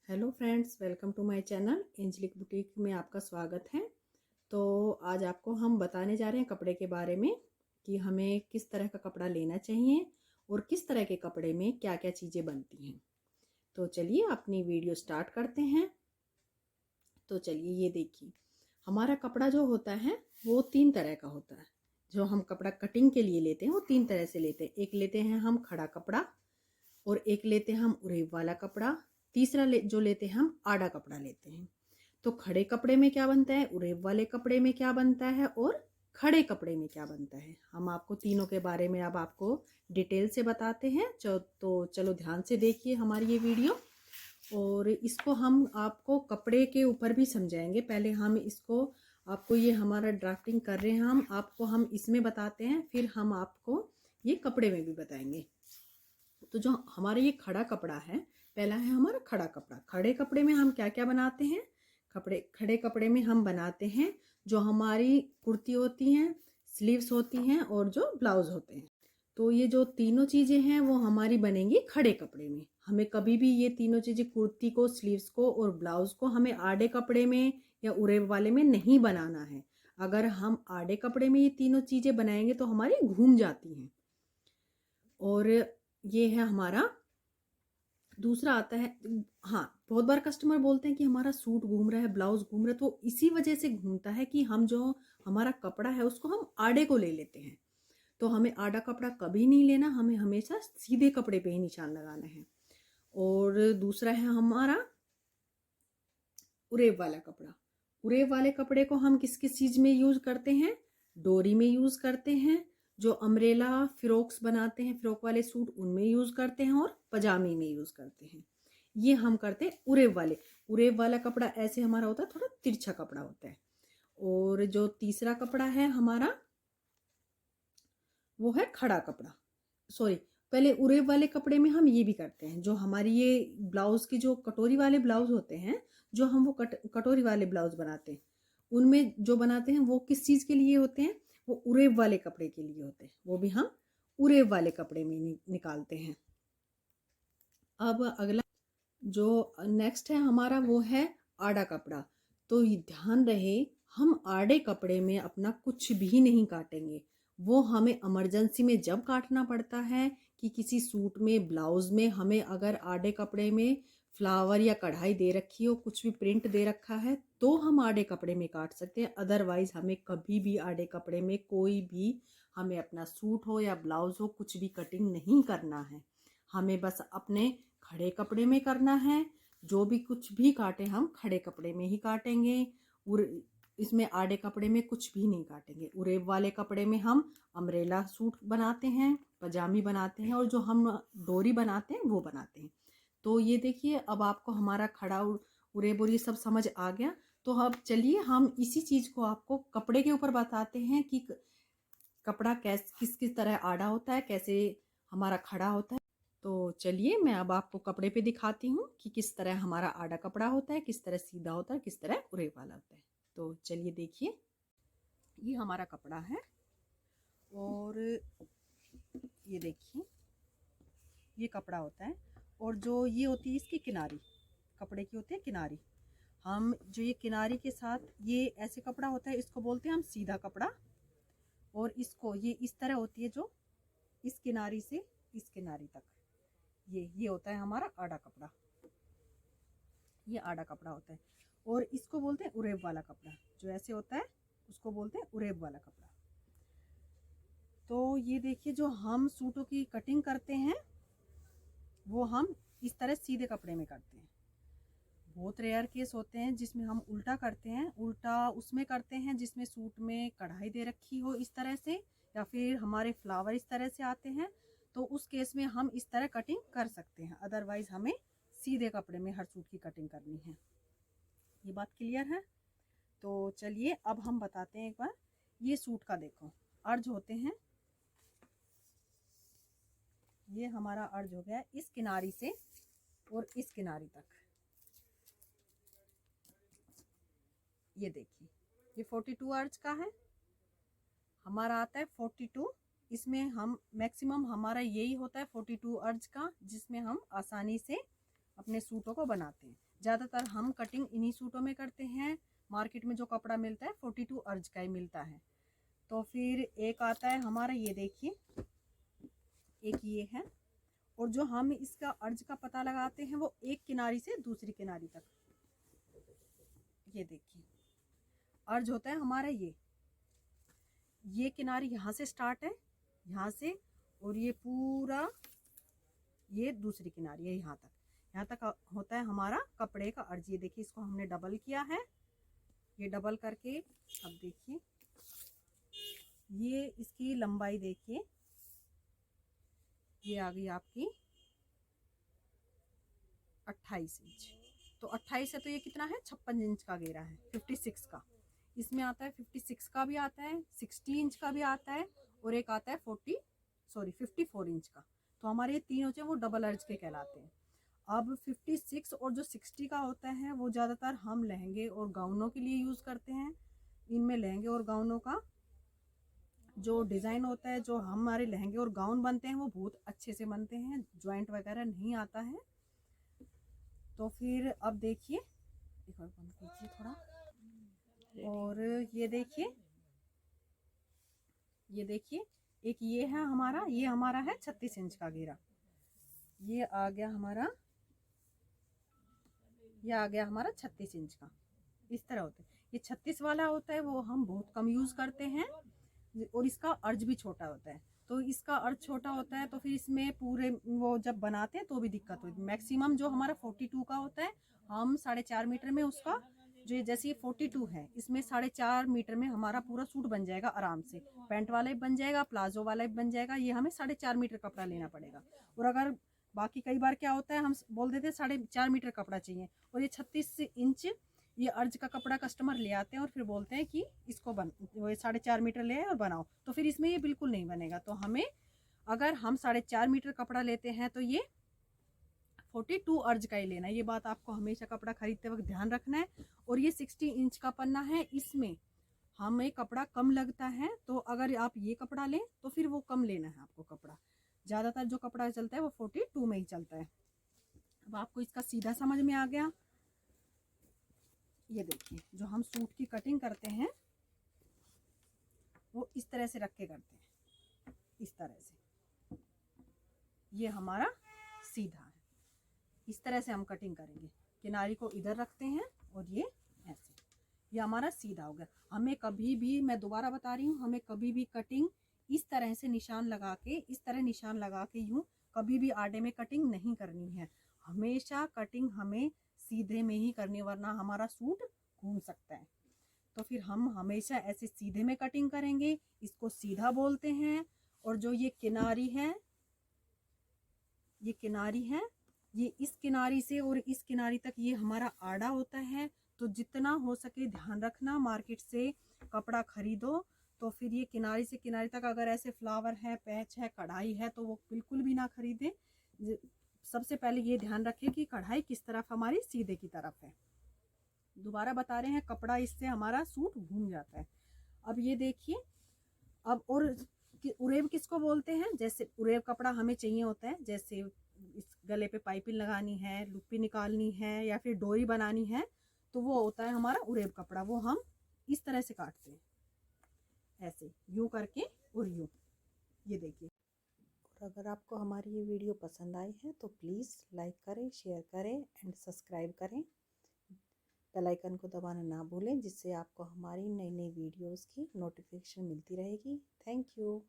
Hello friends, welcome to my channel angelic boutique में आपका स्वागत है। तो आज आपको हम बताने जा रहे हैं कपड़े के बारे में कि हमें किस तरह का कपड़ा लेना चाहिए और किस तरह के कपड़े में क्या क्या चीज़ें बनती हैं। तो चलिए अपनी वीडियो स्टार्ट करते हैं। तो चलिए ये देखिए, हमारा कपड़ा जो होता है वो 3 तरह का होता है। जो हम कपड़ा कटिंग के लिए लेते हैं वो 3 तरह से लेते हैं। एक लेते हैं हम खड़ा कपड़ा, और एक लेते हैं हम उरेब वाला कपड़ा, तीसरा जो लेते हैं हम आड़ा कपड़ा लेते हैं। तो खड़े कपड़े में क्या बनता है, उरेब वाले कपड़े में क्या बनता है और खड़े कपड़े में क्या बनता है, हम आपको तीनों के बारे में अब आपको डिटेल से बताते हैं। तो चलो ध्यान से देखिए हमारी ये वीडियो, और इसको हम आपको कपड़े के ऊपर भी समझाएंगे। पहले हम इसको आपको, ये हमारा ड्राफ्टिंग कर रहे हैं हम इसमें बताते हैं, फिर हम आपको ये कपड़े में भी बताएंगे। तो जो हमारा ये खड़ा कपड़ा है, पहला है हमारा खड़ा कपड़ा। खड़े कपड़े में हम क्या क्या बनाते हैं, खड़े कपड़े में हम बनाते हैं जो हमारी कुर्ती होती हैं, स्लीव्स होती हैं और जो ब्लाउज होते हैं। तो ये जो तीनों चीज़ें हैं वो हमारी बनेंगी खड़े कपड़े में। हमें कभी भी ये तीनों चीज़ें, कुर्ती को, स्लीव्स को और ब्लाउज को, हमें आड़े कपड़े में या उरेब वाले में नहीं बनाना है। अगर हम आड़े कपड़े में ये तीनों चीज़ें बनाएंगे तो हमारी घूम जाती हैं। और ये है हमारा दूसरा आता है। हाँ, बहुत बार कस्टमर बोलते हैं कि हमारा सूट घूम रहा है, ब्लाउज घूम रहा है। तो इसी वजह से घूमता है कि हम जो हमारा कपड़ा है उसको हम आड़े को ले लेते हैं। तो हमें आड़ा कपड़ा कभी नहीं लेना, हमें हमेशा सीधे कपड़े पे ही निशान लगाना है। और दूसरा है हमारा उरेब वाला कपड़ा। उरेब वाले कपड़े को हम किस किस चीज़ में यूज़ करते हैं, डोरी में यूज़ करते हैं, जो अम्ब्रेला फ्रॉक्स बनाते हैं, फ्रॉक वाले सूट, उनमें यूज़ करते हैं, और पजामी में यूज़ करते हैं। ये हम करते हैं उरेब वाले। उरेब वाला कपड़ा ऐसे हमारा होता है, थोड़ा तिरछा कपड़ा होता है। और जो तीसरा कपड़ा है हमारा वो है खड़ा कपड़ा। सॉरी, पहले उरेब वाले कपड़े में हम ये भी करते हैं, जो हमारी ये ब्लाउज की जो कटोरी वाले ब्लाउज होते हैं, जो हम वो कटोरी वाले ब्लाउज बनाते हैं, उनमें जो बनाते हैं वो किस चीज़ के लिए होते हैं, वो उरेब वाले कपड़े के लिए होते हैं। वो भी हम उरेब वाले कपड़े में निकालते हैं। अब अगला जो नेक्स्ट है हमारा वो है आड़ा कपड़ा। तो ये ध्यान रहे, हम आड़े कपड़े में अपना कुछ भी नहीं काटेंगे। वो हमें इमरजेंसी में जब काटना पड़ता है कि किसी सूट में, ब्लाउज में हमें अगर आड़े कपड़े में फ्लावर या कढ़ाई दे रखी हो, कुछ भी प्रिंट दे रखा है, तो हम आड़े कपड़े में काट सकते हैं। अदरवाइज हमें कभी भी आड़े कपड़े में कोई भी, हमें अपना सूट हो या ब्लाउज हो, कुछ भी कटिंग नहीं करना है। हमें बस अपने खड़े कपड़े में करना है। जो भी कुछ भी काटे हम खड़े कपड़े में ही काटेंगे। और इसमें आड़े कपड़े में कुछ भी नहीं काटेंगे। उरेब वाले कपड़े में हम अम्ब्रेला सूट बनाते हैं, पजामी बनाते हैं, और जो हम डोरी बनाते हैं वो बनाते हैं। तो ये देखिए, अब आपको हमारा खड़ा उरेब और ये सब समझ आ गया। तो अब चलिए हम इसी चीज़ को आपको कपड़े के ऊपर बताते हैं कि कपड़ा किस किस तरह आड़ा होता है, कैसे हमारा खड़ा होता है। तो चलिए मैं अब आपको कपड़े पे दिखाती हूँ कि किस तरह हमारा आड़ा कपड़ा होता है, किस तरह सीधा होता है, किस तरह उरेब वाला होता है। तो चलिए देखिए, ये हमारा कपड़ा है, और ये देखिए ये कपड़ा होता है। और जो ये होती है इसकी किनारी, कपड़े की होती है किनारी। हम जो ये किनारी के साथ ये ऐसे कपड़ा होता है, इसको बोलते हैं हम सीधा कपड़ा। और इसको ये इस तरह होती है, जो इस किनारी से इस किनारी तक, ये होता है हमारा आड़ा कपड़ा। ये आड़ा कपड़ा होता है। और इसको बोलते हैं उरेब वाला कपड़ा। जो ऐसे होता है उसको बोलते हैं उरेब वाला कपड़ा। तो ये देखिए, जो हम सूटों की कटिंग करते हैं वो हम इस तरह सीधे कपड़े में करते हैं। बहुत रेयर केस होते हैं जिसमें हम उल्टा करते हैं। उल्टा उसमें करते हैं जिसमें सूट में कढ़ाई दे रखी हो इस तरह से, या फिर हमारे फ्लावर इस तरह से आते हैं। तो उस केस में हम इस तरह कटिंग कर सकते हैं। अदरवाइज हमें सीधे कपड़े में हर सूट की कटिंग करनी है। ये बात क्लियर है। तो चलिए अब हम बताते हैं एक बार। ये सूट का देखो, अर्ज होते हैं। ये हमारा अर्ज हो गया इस किनारी से और इस किनारी तक। ये देखिए, ये 42 अर्ज का है, हमारा आता है 42। इसमें हम मैक्सिमम हमारा यही होता है 42 अर्ज का, जिसमें हम आसानी से अपने सूटों को बनाते हैं। ज़्यादातर हम कटिंग इन्हीं सूटों में करते हैं। मार्केट में जो कपड़ा मिलता है 42 अर्ज का ही मिलता है। तो फिर एक आता है हमारा, ये देखिए, एक ये है। और जो हम इसका अर्ज का पता लगाते हैं वो एक किनारी से दूसरी किनारी तक, ये देखिए अर्ज होता है हमारा ये किनारी यहाँ से स्टार्ट है, यहाँ से, और ये पूरा ये दूसरी किनारी है यहाँ तक होता है हमारा कपड़े का अर्ज। ये देखिए इसको हमने डबल किया है, ये डबल करके अब देखिए ये इसकी लंबाई देखिए, ये आ गई आपकी 28 इंच। तो 28 है तो ये कितना है, 56 इंच का घेरा है, 56 का। इसमें आता है 56 का भी आता है, 60 इंच का भी आता है, और एक आता है 54 इंच का। तो हमारे ये तीन होते हैं वो डबल अर्ज के कहलाते हैं। अब 56 और जो 60 का होता है वो ज़्यादातर हम लहंगे और गाउनों के लिए यूज़ करते हैं। इनमें लहंगे और गाउनों का जो डिज़ाइन होता है, जो हमारे लहंगे और गाउन बनते हैं वो बहुत अच्छे से बनते हैं, जॉइंट वगैरह नहीं आता है। तो फिर अब देखिए, एक और बंद कीजिए थोड़ा, और ये देखिए एक ये है हमारा, ये हमारा है 36 इंच का घेरा। ये आ गया हमारा, ये आ गया हमारा 36 इंच का। इस तरह होता है। ये 36 वाला होता है वो हम बहुत कम यूज़ करते हैं, और इसका अर्ज भी छोटा होता है। तो इसका अर्ज छोटा होता है तो फिर इसमें पूरे वो जब बनाते हैं तो भी दिक्कत होती है। मैक्सिमम जो हमारा 42 का होता है, हम 4.5 मीटर में उसका, जो जैसे 42 है इसमें 4.5 मीटर में हमारा पूरा सूट बन जाएगा आराम से। पैंट वाला भी बन जाएगा, प्लाजो वाला भी बन जाएगा। ये हमें 4.5 मीटर कपड़ा लेना पड़ेगा। और अगर बाकी कई बार क्या होता है, हम बोल देते हैं 4.5 मीटर कपड़ा चाहिए, और ये 36 इंच ये अर्ज का कपड़ा कस्टमर ले आते हैं और फिर बोलते हैं कि इसको वो 4.5 मीटर ले आए और बनाओ, तो फिर इसमें ये बिल्कुल नहीं बनेगा। तो हमें, अगर हम 4.5 मीटर कपड़ा लेते हैं तो ये 42 अर्ज का ही लेना है। ये बात आपको हमेशा कपड़ा खरीदते वक्त ध्यान रखना है। और ये 60 इंच का पन्ना है, इसमें हमें कपड़ा कम लगता है। तो अगर आप ये कपड़ा लें तो फिर वो कम लेना है आपको कपड़ा। ज़्यादातर जो कपड़ा चलता है वो 42 में ही चलता है। अब आपको इसका सीधा समझ में आ गया। ये देखिए जो हम सूट की कटिंग करते हैं वो इस तरह से रख के करते हैं, इस तरह से। ये हमारा सीधा है, इस तरह से हम कटिंग करेंगे। किनारी को इधर रखते हैं और ये ऐसे, ये हमारा सीधा हो गया। हमें कभी भी, मैं दोबारा बता रही हूँ, हमें कभी भी कटिंग इस तरह से निशान लगा के, इस तरह निशान लगा के यूँ कभी भी आड़े में कटिंग नहीं करनी है। हमेशा कटिंग हमें सीधे में ही करनी, वरना हमारा सूट घूम सकता है। तो फिर हम हमेशा ऐसे सीधे में कटिंग करेंगे, इसको सीधा बोलते हैं। और जो ये किनारी है, ये किनारी है, ये इस किनारी से और इस किनारी तक ये हमारा आड़ा होता है। तो जितना हो सके ध्यान रखना, मार्केट से कपड़ा खरीदो तो फिर ये किनारी से किनारी तक अगर ऐसे फ्लावर है, पैच है, कढ़ाई है तो वो बिल्कुल भी ना खरीदें। सबसे पहले ये ध्यान रखें कि कढ़ाई किस तरफ हमारी सीधे की तरफ है। दोबारा बता रहे हैं, कपड़ा इससे हमारा सूट घूम जाता है। अब ये देखिए, अब और उरेब किसको बोलते हैं, जैसे उरेब कपड़ा हमें चाहिए होता है, जैसे इस गले पे पाइपिंग लगानी है, लुप्पी निकालनी है, या फिर डोरी बनानी है, तो वो होता है हमारा उरेब कपड़ा। वो हम इस तरह से काटते हैं, ऐसे यूं करके और यूं। ये देखिए। और अगर आपको हमारी ये वीडियो पसंद आई है तो प्लीज़ लाइक करें, शेयर करें एंड सब्सक्राइब करें। बेल आइकन को दबाना ना भूलें, जिससे आपको हमारी नई नई वीडियोस की नोटिफिकेशन मिलती रहेगी। Thank you.